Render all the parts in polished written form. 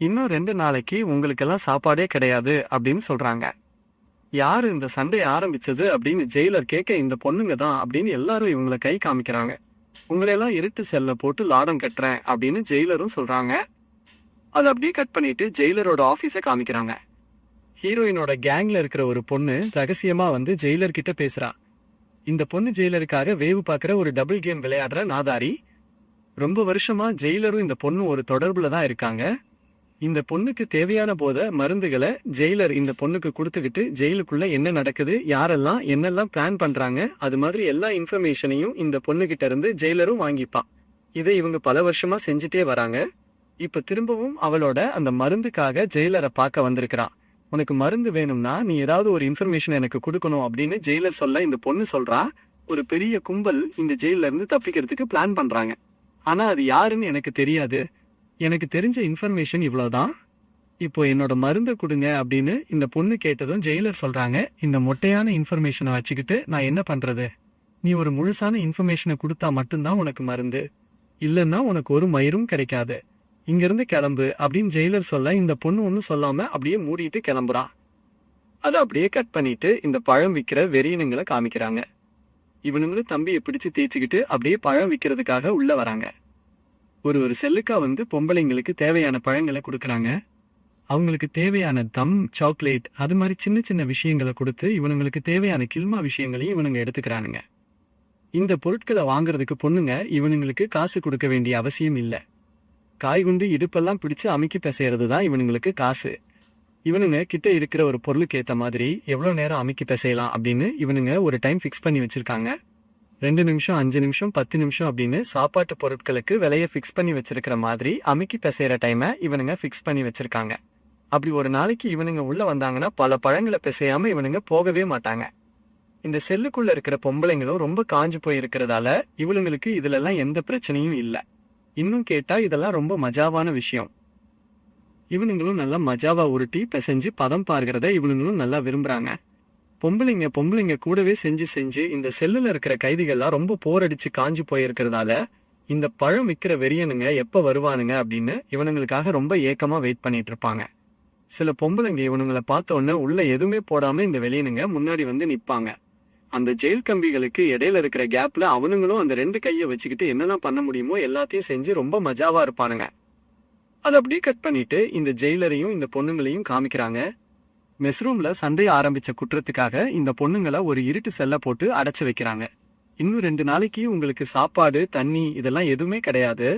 இன்னும் 2 நாளைக்கு உங்களுக்கெல்லாம் சாப்பாடே கிடையாது அப்படின்னு சொல்றாங்க. யாரு இந்த சண்டைய ஆரம்பிச்சது அப்படின்னு ஜெயிலர் கேட்க, இந்த பொண்ணுங்க தான் அப்படின்னு எல்லாரும் இவங்கள கை காமிக்கிறாங்க. உங்களையெல்லாம் இருட்டு செல்ல போட்டு லாடம் கட்டுறேன் அப்படின்னு ஜெயிலரும் சொல்றாங்க. அதை அப்படியே கட் பண்ணிட்டு ஜெயிலரோட ஆபீஸ காமிக்கிறாங்க. ஹீரோயினோட கேங்ல இருக்கிற ஒரு பொண்ணு ரகசியமா வந்து ஜெயிலர் கிட்ட பேசுறா. இந்த பொண்ணு ஜெயிலருக்காக வேவு பார்க்குற ஒரு டபுள் கேம் விளையாடுற நாதாரி. ரொம்ப வருஷமா ஜெயிலரும் இந்த பொண்ணு ஒரு தொடர்புல தான் இருக்காங்க. இந்த பொண்ணுக்கு தேவையான போத மருந்துகளை ஜெயிலர் இந்த பொண்ணுக்கு கொடுத்துக்கிட்டு ஜெயிலுக்குள்ள என்ன நடக்குது, யாரெல்லாம் என்னெல்லாம் பிளான் பண்றாங்க, அது மாதிரி எல்லா இன்ஃபர்மேஷனையும் இந்த பொண்ணுகிட்ட இருந்து ஜெயிலரும் வாங்கிப்பான். இதை இவங்க பல வருஷமா செஞ்சுட்டே வராங்க. இப்ப திரும்பவும் அவளோட அந்த மருந்துக்காக ஜெயிலரை பார்க்க வந்திருக்கிறான். உனக்கு மருந்து வேணும்னா நீ ஏதாவது ஒரு இன்ஃபர்மேஷன் எனக்கு கொடுக்கணும் அப்படின்னு ஜெயிலர் சொல்ல, இந்த பொண்ணு சொல்றா, ஒரு பெரிய கும்பல் இந்த ஜெயில இருந்து தப்பிக்கிறதுக்கு பிளான் பண்றாங்க. ஆனா அது யாருன்னு எனக்கு தெரியாது. எனக்கு தெரிஞ்ச இன்ஃபர்மேஷன் இவ்வளவுதான். இப்போ என்னோட மருந்தை கொடுங்க அப்படின்னு இந்த பொண்ணு கேட்டதும் ஜெயிலர் சொல்றாங்க, இந்த மொட்டையான இன்ஃபர்மேஷனை வச்சுக்கிட்டு நான் என்ன பண்றது? நீ ஒரு முழுசான இன்ஃபர்மேஷனை கொடுத்தா மட்டும்தான் உனக்கு மருந்து, இல்லைன்னா உனக்கு ஒரு மயிரும் கிடைக்காது. இங்கிருந்து கிளம்பு அப்படின்னு ஜெயிலர் சொல்ல, இந்த பொண்ணு ஒன்றும் சொல்லாம அப்படியே மூடிட்டு கிளம்புறான். அதை அப்படியே கட் பண்ணிட்டு இந்த பழம் விற்கிற வெறியனுங்களை காமிக்கிறாங்க. இவனுங்களும் தம்பியை பிடிச்சு தேய்ச்சிக்கிட்டு அப்படியே பழம் விற்கிறதுக்காக உள்ள வராங்க. ஒரு செல்லுக்கா வந்து பொம்பளைங்களுக்கு தேவையான பழங்களை கொடுக்குறாங்க. அவங்களுக்கு தேவையான தம், சாக்லேட், அது மாதிரி சின்ன சின்ன விஷயங்களை கொடுத்து இவனுங்களுக்கு தேவையான கில்மா விஷயங்களையும் இவனுங்க எடுத்துக்கிறானுங்க. இந்த பொருட்களை வாங்குறதுக்கு பொண்ணுங்க இவனுங்களுக்கு காசு கொடுக்க வேண்டிய அவசியம் இல்லை. காய்குண்டு இடுப்பெல்லாம் பிடிச்சு அமுக்கி பிசைறது தான் இவனுங்களுக்கு காசு. இவனுங்க கிட்ட இருக்கிற ஒரு பொருளுக்கு ஏற்ற மாதிரி எவ்வளோ நேரம் அமுக்கி பிசையலாம் அப்படின்னு இவனுங்க ஒரு டைம் ஃபிக்ஸ் பண்ணி வச்சிருக்காங்க. 2 நிமிஷம், 5 நிமிஷம், 10 நிமிஷம் அப்படின்னு சாப்பாட்டு பொருட்களுக்கு விலையை ஃபிக்ஸ் பண்ணி வச்சிருக்கிற மாதிரி அமுக்கி பிசைகிற டைமை இவனுங்க ஃபிக்ஸ் பண்ணி வச்சிருக்காங்க. அப்படி ஒரு நாளைக்கு இவனுங்க உள்ள வந்தாங்கன்னா பல பழங்களை பிசையாம இவனுங்க போகவே மாட்டாங்க. இந்த செல்லுக்குள்ள இருக்கிற பொம்பளைங்களும் ரொம்ப காஞ்சு போய் இருக்கிறதால இவனுங்களுக்கு இதுலலாம் எந்த பிரச்சனையும் இல்லை. இன்னும் கேட்டா இதெல்லாம் ரொம்ப மஜாவான விஷயம். இவனுங்களும் நல்லா மஜாவா உருட்டி பிசைஞ்சு பதம் பார்க்கிறத இவனுங்களும் நல்லா விரும்புறாங்க. பொம்பளைங்க கூடவே செஞ்சு இந்த செல்லுல இருக்கிற கைதிகள்லாம் ரொம்ப போரடிச்சு காஞ்சு போயிருக்கிறதால இந்த பழம் விற்கிற வெறியனுங்க எப்ப வருவானுங்க அப்படின்னு இவனுங்களுக்காக ரொம்ப ஏக்கமா வெயிட் பண்ணிட்டு இருப்பாங்க. சில பொம்பளைங்க இவனுங்களை பார்த்த உடனே உள்ள எதுவுமே போடாம இந்த வெளியனுங்க முன்னாடி வந்து நிப்பாங்க. அந்த ஜெயில் கம்பிகளுக்கு இடையில இருக்கிற கேப்ல அவனுங்களும் அந்த 2 கையை வச்சுக்கிட்டு என்னெல்லாம் பண்ண முடியுமோ எல்லாத்தையும் செஞ்சு ரொம்ப மஜாவா இருப்பானுங்க. அதை அப்படியே கட் பண்ணிட்டு இந்த ஜெயிலரையும் இந்த பொண்ணுங்களையும் காமிக்கிறாங்க. மெஸ்ரூம்ல சண்டை ஆரம்பிச்ச குற்றத்துக்காக இந்த பொண்ணுங்களை ஒரு இருட்டு செல்ல போட்டு அடைச்சு வைக்கிறாங்க. இன்னும் 2 நாளைக்கு உங்களுக்கு சாப்பாடு, தண்ணி இதெல்லாம் எதுவுமே கிடையாது.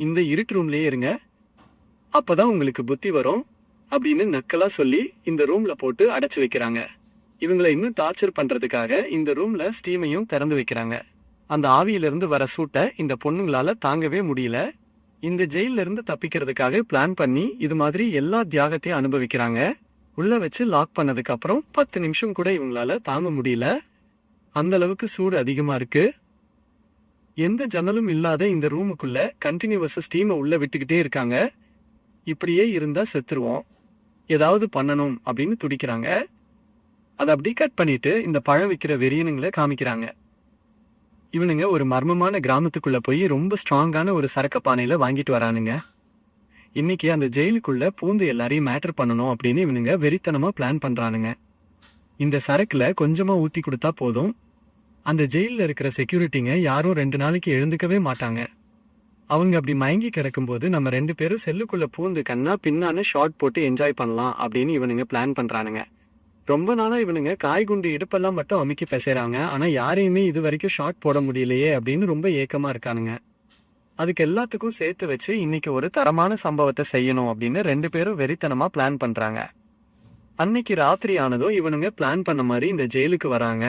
இந்த இருட்டு ரூம்லயே இருங்க, அப்பதான் உங்களுக்கு புத்தி வரும் அப்படின்னு நக்கலா சொல்லி இந்த ரூம்ல போட்டு அடைச்சு வைக்கிறாங்க. இவங்களை இன்னும் டார்ச்சர் பண்றதுக்காக இந்த ரூம்ல ஸ்டீமையும் திறந்து வைக்கிறாங்க. அந்த ஆவியிலிருந்து வர சூட்டை இந்த பொண்ணுங்களால தாங்கவே முடியல. இந்த ஜெயில இருந்து தப்பிக்கிறதுக்காக பிளான் பண்ணி இது மாதிரி எல்லா தியாகத்தையும் அனுபவிக்கிறாங்க. உள்ள வச்சு லாக் பண்ணதுக்கு அப்புறம் 10 நிமிஷம் கூட இவங்களால தாங்க முடியல. அந்த அளவுக்கு சூடு அதிகமா இருக்கு. எந்த ஜன்னலும் இல்லாத இந்த ரூமுக்குள்ள கண்டினியூவஸ் ஸ்டீமை உள்ள விட்டுக்கிட்டே இருக்காங்க. இப்படியே இருந்தா செத்துருவோம், ஏதாவது பண்ணணும் அப்படின்னு துடிக்கிறாங்க. அதை அப்படி கட் பண்ணிட்டு இந்த பழம் விற்கிற வெறியனுங்களை காமிக்கிறாங்க. இவனுங்க ஒரு மர்மமான கிராமத்துக்குள்ள போய் ரொம்ப ஸ்ட்ராங்கான ஒரு சரக்கு பானையில வாங்கிட்டு வரானுங்க. இன்னைக்கு அந்த ஜெயிலுக்குள்ள பூந்து எல்லாரையும் மேட்டர் பண்ணணும் அப்படின்னு இவனுங்க வெறித்தனமா பிளான் பண்றானுங்க. இந்த சரக்குல கொஞ்சமா ஊத்தி கொடுத்தா போதும், அந்த ஜெயில இருக்கிற செக்யூரிட்டிங்க யாரும் 2 நாளைக்கு எழுந்துக்கவே மாட்டாங்க. அவங்க அப்படி மயங்கி கிடக்கும்போது நம்ம 2 பேரும் செல்லுக்குள்ள பூந்து கண்ணா பின்னான்னு ஷார்ட் போட்டு என்ஜாய் பண்ணலாம் அப்படின்னு இவனுங்க பிளான் பண்றானுங்க. ரொம்ப நாளா இவனுங்க காய்குண்டு இடுப்பெல்லாம் மட்டும் அமுக்கி பேசுறாங்க. ஆனா யாரையுமே இது வரைக்கும் ஷார்ட் போட முடியலையே அப்படின்னு ரொம்ப ஏக்கமா இருக்கானுங்க. அதுக்கு எல்லாத்துக்கும் சேர்த்து வச்சு இன்னைக்கு ஒரு தரமான சம்பவத்தை செய்யணும் அப்படின்னு 2 பேரும் வெறித்தனமா பிளான் பண்றாங்க. அன்னைக்கு ராத்திரி ஆனதும் இவனுங்க பிளான் பண்ண மாதிரி இந்த ஜெயிலுக்கு வராங்க.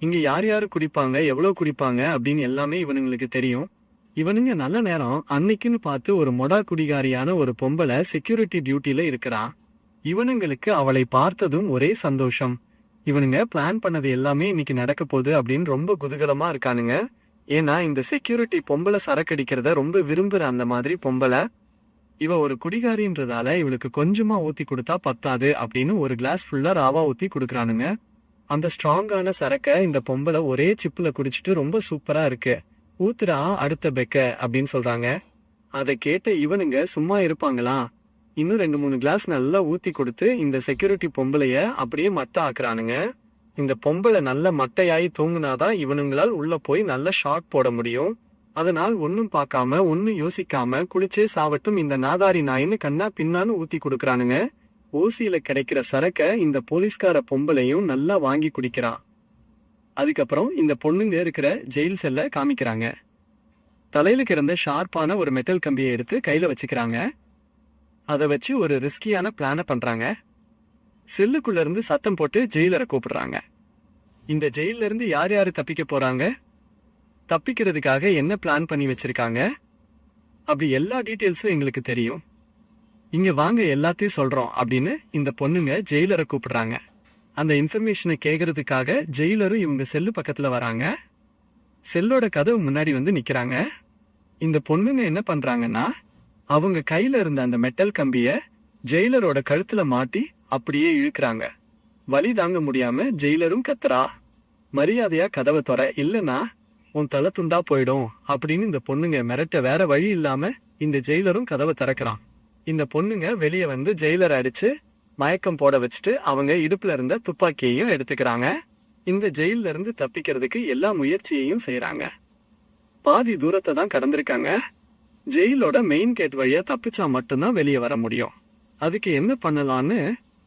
இங்க யார் யாரு குடிப்பாங்க, எவ்வளவு குடிப்பாங்க அப்படின்னு எல்லாமே இவனுங்களுக்கு தெரியும். இவனுங்க நல்ல நேரம் அன்னைக்குன்னு பார்த்து ஒரு மொடா குடிகாரியான ஒரு பொம்பளை செக்யூரிட்டி டியூட்டில இருக்கிறான். இவனுங்களுக்கு அவளை பார்த்ததும் ஒரே சந்தோஷம். இவனுங்க பிளான் பண்ணது எல்லாமே இன்னைக்கு நடக்க போகுது அப்படின்னு ரொம்ப குதூகலமா இருக்கானுங்க. ஏன்னா இந்த செக்யூரிட்டி பொம்பளை சரக்கடிக்கிறத ரொம்ப விரும்புற அந்த மாதிரி பொம்பளை. இவ ஒரு குடிகாரின்றதால இவளுக்கு கொஞ்சமா ஊத்தி கொடுத்தா பத்தாது அப்படின்னு ஒரு கிளாஸ் ஃபுல்லா ராவா ஊத்தி கொடுக்குறானுங்க. அந்த ஸ்ட்ராங்கான சரக்கை இந்த பொம்பளை ஒரே சிப்புல குடிச்சிட்டு ரொம்ப சூப்பரா இருக்கு, ஊத்துறா அடுத்த பெக்க அப்படின்னு சொல்றாங்க. அதை கேட்ட இவனுங்க சும்மா இருப்பாங்களா? இன்னும் 2 3 கிளாஸ் நல்லா ஊத்தி கொடுத்து இந்த செக்யூரிட்டி பொம்பளைய அப்படியே மட்ட ஆக்குறானுங்க. இந்த பொம்பளை நல்ல மட்டையாயி தூங்குனாதான் இவனுங்களால் உள்ள போய் நல்ல ஷாட் போட முடியும். அதனால் ஒன்னும் பார்க்காம ஒன்னும் யோசிக்காம குளிச்சே சாவட்டும் இந்த நாதாரி நாயின்னு கண்ணா பின்னான்னு ஊத்தி கொடுக்கறானுங்க. ஓசியில கிடைக்கிற சரக்க இந்த போலீஸ்கார பொம்பளையும் நல்லா வாங்கி குடிக்கிறான். அதுக்கப்புறம் இந்த பொண்ணுங்க இருக்கிற ஜெயில் செல்ல காமிக்கிறாங்க. தலையில கிடந்த ஷார்ப்பான ஒரு மெட்டல் கம்பியை எடுத்து கையில வச்சுக்கிறாங்க. அதை வச்சு ஒரு ரிஸ்கியான பிளான பண்றாங்க. செல்லுக்குள்ள இருந்து சத்தம் போட்டு ஜெயிலரை கூப்பிடுறாங்க. இந்த ஜெயில இருந்து யார் யாரு தப்பிக்க போறாங்க, தப்பிக்கிறதுக்காக என்ன பிளான் பண்ணி வச்சிருக்காங்க, அப்படி எல்லா டீட்டெயில்ஸும் எங்களுக்கு தெரியும். இங்க வாங்க எல்லாத்தையும் சொல்றோம் அப்படின்னு இந்த பொண்ணுங்க ஜெயிலரை கூப்பிடுறாங்க. அந்த இன்ஃபர்மேஷனை கேட்கறதுக்காக ஜெயிலரும் இவங்க செல்லு பக்கத்துல வராங்க. செல்லோட கதவு முன்னாடி வந்து நிக்கிறாங்க. இந்த பொண்ணுங்க என்ன பண்றாங்கன்னா, அவங்க கையில இருந்த அந்த மெட்டல் கம்பிய ஜெயிலரோட கழுத்துல மாட்டி அப்படியே இழுக்கிறாங்க. வலி தாங்க முடியாம ஜெயிலரும் கத்துறா, மரியாதையா கதவை தொற, இல்லனா உன் தலை துண்டா போயிடும் அப்படின்னு இந்த பொண்ணுங்க மிரட்ட வேற வழி இல்லாம இந்த ஜெயிலரும் கதவை திறக்கிறான். இந்த பொண்ணுங்க வெளியே வந்து ஜெயிலரை அடிச்சு மயக்கம் போட வச்சுட்டு அவங்க இடுப்புல இருந்த துப்பாக்கியையும் எடுத்துக்கிறாங்க. இந்த ஜெயில இருந்து தப்பிக்கிறதுக்கு எல்லா முயற்சியையும் செய்யறாங்க. பாதி தூரத்தை தான் கடந்திருக்காங்க. ஜெயிலோட மெயின் கேட் வழியா தப்பிச்சா மட்டும்தான் வெளியே வர முடியும். அதுக்கு என்ன பண்ணலான்னு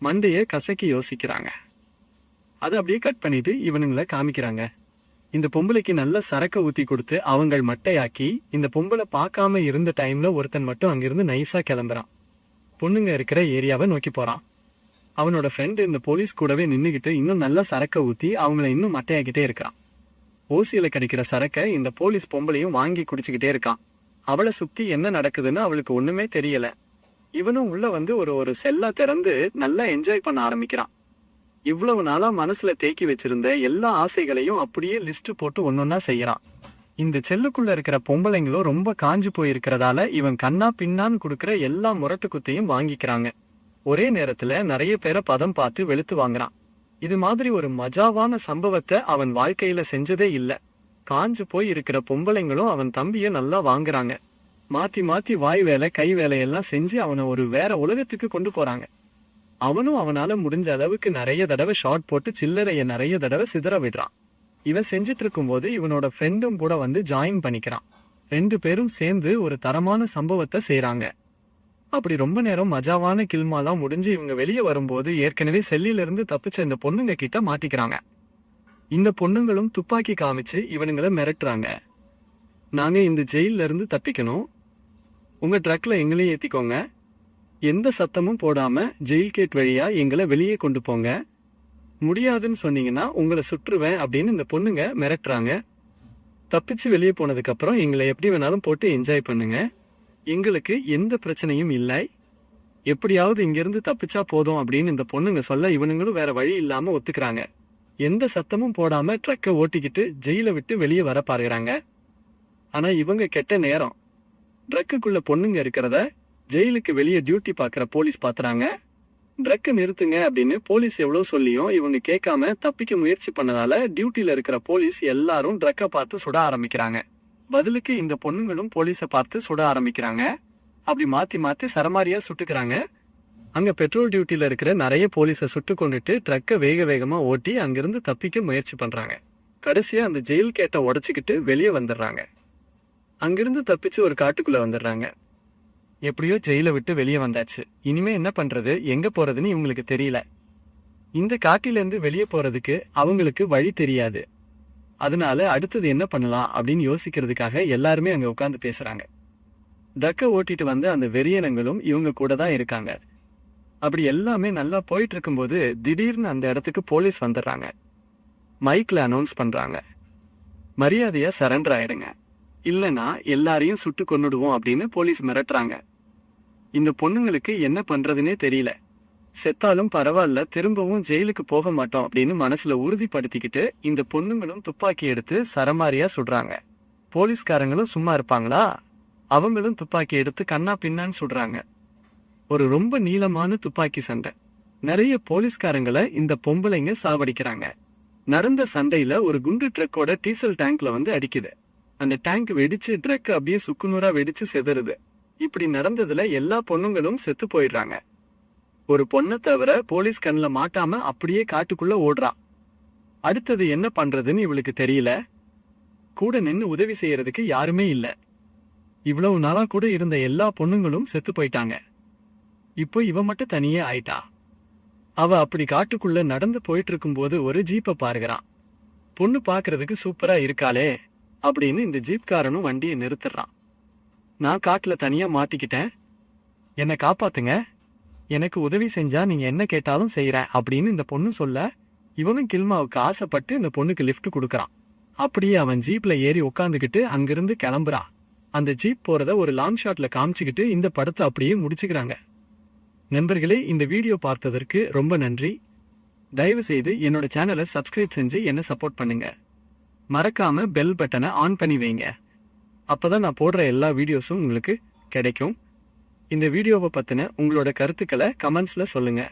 மண்டைய கசக்கி யோசிக்கிறாங்க. அதை அப்படியே கட் பண்ணிட்டு இவனுங்களை காமிக்கிறாங்க. இந்த பொம்பளைக்கு நல்ல சரக்க ஊத்தி கொடுத்து அவங்கள் மட்டையாக்கி இந்த பொம்பளை பார்க்காம இருந்த டைம்ல ஒருத்தன் மட்டும் அங்கிருந்து நைஸா கிளம்புறான். பொண்ணுங்க இருக்கிற ஏரியாவை நோக்கி போறான். அவனோட ஃப்ரெண்டு இந்த போலீஸ் கூடவே நின்னுகிட்டு இன்னும் நல்லா சரக்க ஊத்தி அவங்கள இன்னும் மட்டையாக்கிட்டே இருக்கான். ஓசியில கிடைக்கிற சரக்க இந்த போலீஸ் பொம்பளையும் வாங்கி குடிச்சுக்கிட்டே இருக்கான். அவளை சுத்தி என்ன நடக்குதுன்னு அவளுக்கு ஒண்ணுமே தெரியல. இவனும் உள்ள வந்து ஒரு செல்லா திறந்து நல்லா என்ஜாய் பண்ண ஆரம்பிக்கிறான். இவ்வளவு நாளா மனசுல தேக்கி வச்சிருந்த எல்லா ஆசைகளையும் அப்படியே லிஸ்ட் போட்டு ஒன்னொன்னா செய்யறான். இந்த செல்லுக்குள்ள இருக்கிற பொம்பளைங்களும் ரொம்ப காஞ்சு போயிருக்கிறதால இவன் கண்ணா பின்னான்னு கொடுக்கிற எல்லா முரட்டு குத்தையும் வாங்கிக்கிறாங்க. ஒரே நேரத்துல நிறைய பேரை பதம் பார்த்து வெளுத்து வாங்குறான். இது மாதிரி ஒரு மஜாவான சம்பவத்தை அவன் வாழ்க்கையில செஞ்சதே இல்ல. காஞ்சு போய் இருக்கிற பொம்பளைங்களும் அவன் தம்பிய நல்லா வாங்குறாங்க. மாத்தி மாத்தி வாய் வேலை கை வேலையெல்லாம் செஞ்சு அவனை ஒரு வேற உலகத்துக்கு கொண்டு போறாங்க. அவனும் அவனால முடிஞ்ச அளவுக்கு நிறைய தடவை ஷார்ட் போட்டு சில்லறைய நிறைய தடவை சிதற விடுறான். இவன் செஞ்சிட்டு இருக்கும் போது இவனோட ஃப்ரெண்டும் கூட வந்து ஜாயின் பண்ணிக்கிறான். 2 பேரும் சேர்ந்து ஒரு தரமான சம்பவத்தை செய்யறாங்க. அப்படி ரொம்ப நேரம் மஜாவான கில்மாலாம் முடிஞ்சு இவங்க வெளியே வரும்போது ஏற்கனவே செல்லில இருந்து தப்பிச்ச இந்த பொண்ணுங்க கிட்ட மாட்டிக்கிறாங்க. இந்த பொண்ணுங்களும் துப்பாக்கி காமிச்சு இவனுங்களை மிரட்டுறாங்க. நாங்க இந்த ஜெயில இருந்து தப்பிக்கணும், உங்க ட்ரக்ல எங்களையும் ஏத்திக்கோங்க, எந்த சத்தமும் போடாம ஜெயில் கேட் வழியா எங்களை வெளியே கொண்டு போங்க, முடியாதுன்னு சொன்னீங்கன்னா உங்களை சுற்றுவேன் அப்படின்னு இந்த பொண்ணுங்க மிரட்டுறாங்க. தப்பிச்சு வெளியே போனதுக்கு அப்புறம் எங்களை எப்படி வேணாலும் போட்டு என்ஜாய் பண்ணுங்க, எங்களுக்கு எந்த பிரச்சனையும் இல்லை, எப்படியாவது இங்கிருந்து தப்பிச்சா போதும் அப்படின்னு இந்த பொண்ணுங்க சொல்ல இவனுங்களும் வேற வழி இல்லாம ஒத்துக்கிறாங்க. எந்த சத்தமும் போடாம ட்ரக்கை ஓட்டிக்கிட்டு ஜெயில விட்டு வெளியே வர பாருகிறாங்க. ஆனா இவங்க கெட்ட நேரம். ட்ரக்குக்குள்ள பொண்ணுங்க இருக்கிறத ஜெயிலுக்கு வெளியே டியூட்டி பார்க்குற போலீஸ் பாத்துறாங்க. ட்ரக்கை நிறுத்துங்க அப்படின்னு போலீஸ் எவ்வளவு சொல்லியும் இவங்க கேட்காம தப்பிக்க முயற்சி பண்ணதால டியூட்டியில இருக்கிற போலீஸ் எல்லாரும் ட்ரக்கை பார்த்து சுட ஆரம்பிக்கிறாங்க. பதிலுக்கு இந்த பொண்ணுங்களும் போலீஸை பார்த்து சுட ஆரம்பிக்கிறாங்க. அப்படி மாத்தி மாத்தி சரமாரியா சுட்டுக்கிறாங்க. அங்க பெட்ரோல் டியூட்டியில இருக்கிற நிறைய போலீஸை சுட்டு கொண்டுட்டு ட்ரக்கை வேக வேகமா ஓட்டி அங்கிருந்து தப்பிக்க முயற்சி பண்றாங்க. கடைசியா அந்த ஜெயில் கேட்டை உடைச்சிக்கிட்டு வெளியே வந்துடுறாங்க. அங்கிருந்து தப்பிச்சு ஒரு காட்டுக்குள்ள வந்துடுறாங்க. எப்படியோ ஜெயில விட்டு வெளியே வந்தாச்சு. இனிமே என்ன பண்றது, எங்க போறதுன்னு இவங்களுக்கு தெரியல. இந்த காட்டிலேருந்து வெளியே போறதுக்கு அவங்களுக்கு வழி தெரியாது. அதனால அடுத்தது என்ன பண்ணலாம் அப்படின்னு யோசிக்கிறதுக்காக எல்லாருமே அங்க உட்காந்து பேசுறாங்க. ட்ரக்கை ஓட்டிட்டு வந்து அந்த வெறியனங்களும் இவங்க கூட தான் இருக்காங்க. அப்படி எல்லாமே நல்லா போயிட்டு இருக்கும்போது திடீர்னு அந்த இடத்துக்கு போலீஸ் வந்துடுறாங்க. மைக்ல அனௌன்ஸ் பண்றாங்க, மரியாதையா சரண்டர் ஆயிடுங்க, இல்லைன்னா எல்லாரையும் சுட்டு கொன்னுடுவோம் அப்படின்னு போலீஸ் மிரட்டுறாங்க. இந்த பொண்ணுங்களுக்கு என்ன பண்றதுன்னே தெரியல. செத்தாலும் பரவாயில்ல, திரும்பவும் ஜெயிலுக்கு போக மாட்டோம் அப்படின்னு மனசுல உறுதிப்படுத்திக்கிட்டு இந்த பொண்ணுங்களும் துப்பாக்கி எடுத்து சரமாரியா சுடுறாங்க. போலீஸ்காரங்களும் சும்மா இருப்பாங்களா, அவங்களும் துப்பாக்கி எடுத்து கண்ணா பின்னான்னு சுடுறாங்க. ஒரு ரொம்ப நீளமான துப்பாக்கி சண்டை. நிறைய போலீஸ்காரங்களை இந்த பொம்பளைங்க சாவடிக்கிறாங்க. நடந்த சண்டையில ஒரு குண்டு ட்ரக்கோட டீசல் டேங்க்ல வந்து அடிக்குது. அந்த டேங்க் வெடிச்சு ட்ரக் அப்படியே சுக்குநூறா வெடிச்சு செதறுது. இப்படி நடந்ததுல எல்லா பொண்ணுங்களும் செத்து போயிடுறாங்க. ஒரு பொண்ணை தவிர போலீஸ் கண்ணுல மாட்டாம அப்படியே காட்டுக்குள்ள ஓடுறா. அடுத்தது என்ன பண்றதுன்னு இவளுக்கு தெரியல. கூட நின்னு உதவி செய்யறதுக்கு யாருமே இல்ல. இவ்வளவு நாளா கூட இருந்த எல்லா பொண்ணுங்களும் செத்து போயிட்டாங்க. இப்போ இவ மட்டும் தனியே ஆயிட்டா. அவ அப்படி காட்டுக்குள்ள நடந்து போயிட்டு இருக்கும்போது ஒரு ஜீப்பை பாருகிறான். பொண்ணு பாக்குறதுக்கு சூப்பரா இருக்காளே அப்படின்னு இந்த ஜீப்காரனும் வண்டியை நிறுத்துறான். நான் காட்டுல தனியா மாட்டிக்கிட்டேன், என்னை காப்பாத்துங்க, எனக்கு உதவி செஞ்சா நீங்க என்ன கேட்டாலும் செய்யறேன் அப்படின்னு இந்த பொண்ணு சொல்ல, இவனும் கில்மாவுக்கு ஆசைப்பட்டு இந்த பொண்ணுக்கு லிஃப்ட் கொடுக்கறான். அப்படியே அவன் ஜீப்ல ஏறி உட்காந்துக்கிட்டு அங்கிருந்து கிளம்புறா. அந்த ஜீப் போறத ஒரு லாங் ஷாட்ல காமிச்சுக்கிட்டு இந்த படத்தை அப்படியே முடிச்சுக்கிறாங்க. நண்பர்களே, இந்த வீடியோ பார்த்ததற்கு ரொம்ப நன்றி. தயவு செய்து என்னோட சேனலை சப்ஸ்கிரைப் செஞ்சு என்ன சப்போர்ட் பண்ணுங்க. மறக்காம பெல் பட்டனை ஆன் பண்ணி வைங்க. அப்பதான் நான் போடுற எல்லா வீடியோஸும் உங்களுக்கு கிடைக்கும். இந்த வீடியோவை பத்தின உங்களோட கருத்துக்களை கமெண்ட்ஸ்ல சொல்லுங்க.